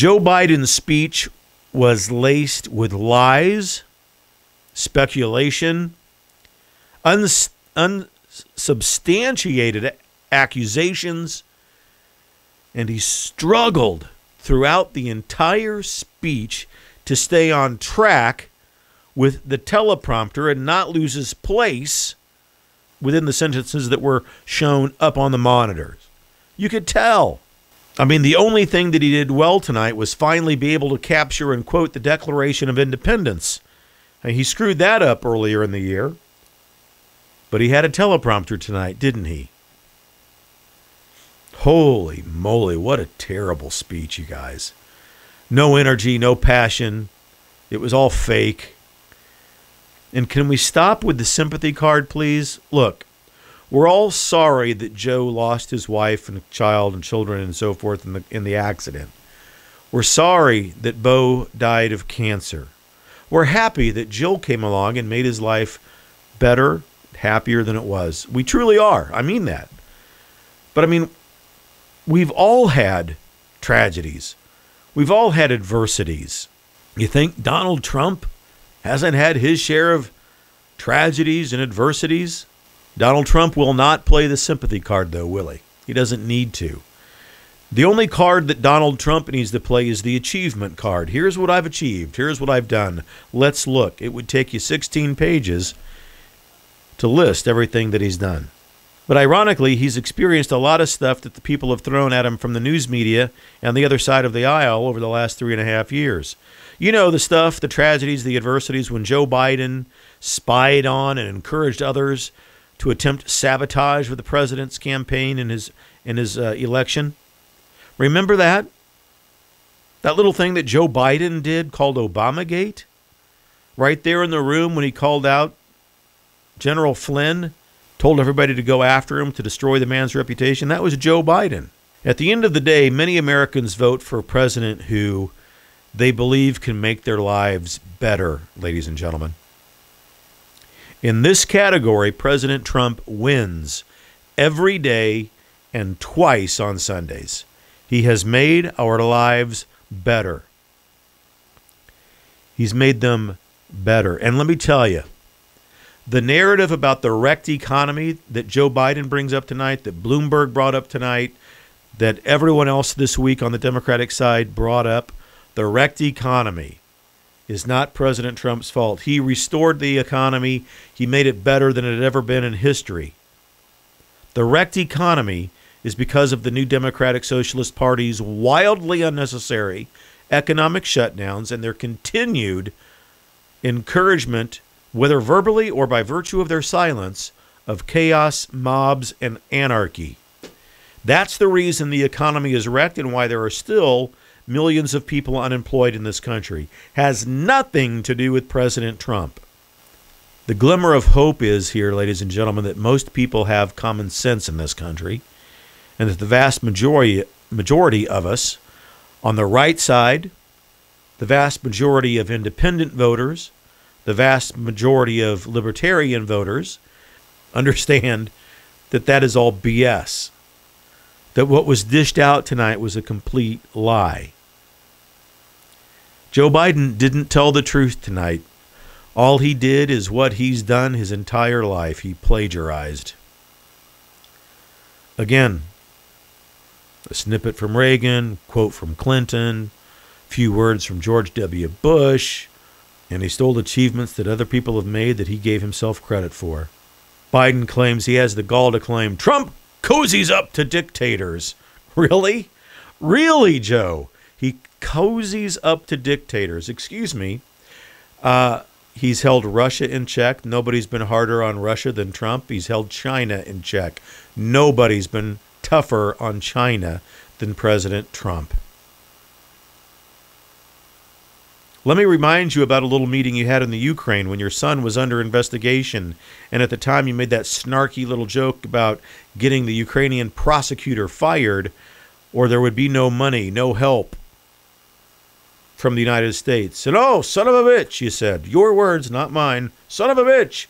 Joe Biden's speech was laced with lies, speculation, unsubstantiated accusations, and he struggled throughout the entire speech to stay on track with the teleprompter and not lose his place within the sentences that were shown up on the monitors. You could tell. I mean, the only thing that he did well tonight was finally be able to capture and quote the Declaration of Independence. And he screwed that up earlier in the year. But he had a teleprompter tonight, didn't he? Holy moly, what a terrible speech, you guys. No energy, no passion. It was all fake. And can we stop with the sympathy card, please? Look, we're all sorry that Joe lost his wife and child and children and so forth in the accident. We're sorry that Bo died of cancer. We're happy that Jill came along and made his life better, happier than it was. We truly are. I mean that. But I mean, we've all had tragedies. We've all had adversities. You think Donald Trump hasn't had his share of tragedies and adversities? Donald Trump will not play the sympathy card, though, will he? He doesn't need to. The only card that Donald Trump needs to play is the achievement card. Here's what I've achieved. Here's what I've done. Let's look. It would take you 16 pages to list everything that he's done. But ironically, he's experienced a lot of stuff that the people have thrown at him from the news media and the other side of the aisle over the last 3.5 years. You know, the stuff, the tragedies, the adversities when Joe Biden spied on and encouraged others to attempt sabotage with the president's campaign in his election. Remember that? That little thing that Joe Biden did called Obamagate? Right there in the room when he called out General Flynn, told everybody to go after him to destroy the man's reputation. That was Joe Biden. At the end of the day, many Americans vote for a president who they believe can make their lives better, ladies and gentlemen. In this category, President Trump wins every day and twice on Sundays. He has made our lives better. He's made them better. And let me tell you, the narrative about the wrecked economy that Joe Biden brings up tonight, that Bloomberg brought up tonight, that everyone else this week on the Democratic side brought up, the wrecked economy is not President Trump's fault. He restored the economy. He made it better than it had ever been in history. The wrecked economy is because of the new Democratic Socialist Party's wildly unnecessary economic shutdowns and their continued encouragement, whether verbally or by virtue of their silence, of chaos, mobs, and anarchy. That's the reason the economy is wrecked and why there are still millions of people unemployed in this country. Has nothing to do with President Trump. The glimmer of hope is here, ladies and gentlemen, that most people have common sense in this country, and that the vast majority of us on the right side, the vast majority of independent voters, the vast majority of libertarian voters understand that that is all BS. That what was dished out tonight was a complete lie. Joe Biden didn't tell the truth tonight. All he did is what he's done his entire life. He plagiarized. Again, a snippet from Reagan, quote from Clinton, few words from George W. Bush, and he stole achievements that other people have made that he gave himself credit for. Biden claims he has the gall to claim Trump cozies up to dictators. Really? Really, Joe? He cozies up to dictators. Excuse me. He's held Russia in check. Nobody's been harder on Russia than Trump. He's held China in check. Nobody's been tougher on China than President Trump. Let me remind you about a little meeting you had in the Ukraine when your son was under investigation, and at the time you made that snarky little joke about getting the Ukrainian prosecutor fired, or there would be no money, no help from the United States. And, oh, son of a bitch, you said. Your words, not mine. Son of a bitch.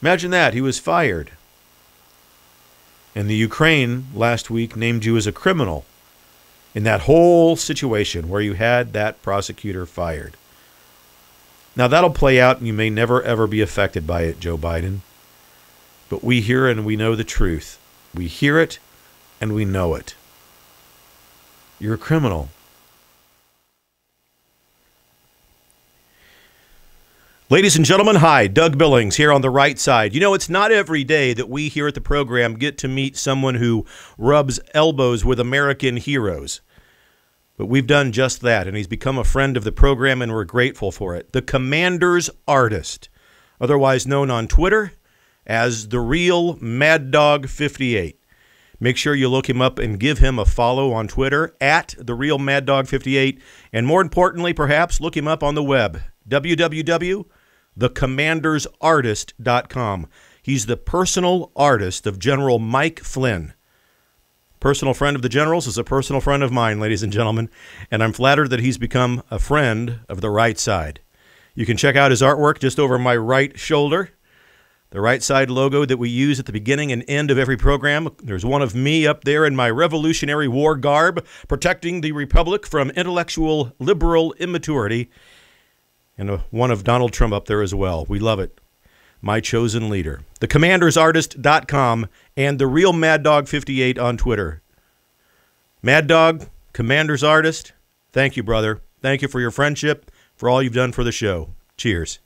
Imagine that. He was fired. And the Ukraine last week named you as a criminal. in that whole situation where you had that prosecutor fired. Now, that'll play out, and you may never, ever be affected by it, Joe Biden. But we hear and we know the truth. We hear it and we know it. You're a criminal. Ladies and gentlemen, hi, Doug Billings here on the right side. You know, it's not every day that we here at the program get to meet someone who rubs elbows with American heroes. But we've done just that, and he's become a friend of the program, and we're grateful for it. The Commander's Artist, otherwise known on Twitter as The Real Mad Dog 58. Make sure you look him up and give him a follow on Twitter at The Real Mad Dog 58. And more importantly, perhaps, look him up on the web, www.thecommandersartist.com. He's the personal artist of General Mike Flynn. Personal friend of the general's is a personal friend of mine, ladies and gentlemen, and I'm flattered that he's become a friend of the right side. You can check out his artwork just over my right shoulder, the right side logo that we use at the beginning and end of every program. There's one of me up there in my Revolutionary War garb, protecting the Republic from intellectual liberal immaturity, and one of Donald Trump up there as well. We love it. My chosen leader. TheCommandersArtist.com and The Real Mad Dog 58 on Twitter. Mad Dog, Commander's Artist, thank you, brother. Thank you for your friendship, for all you've done for the show. Cheers.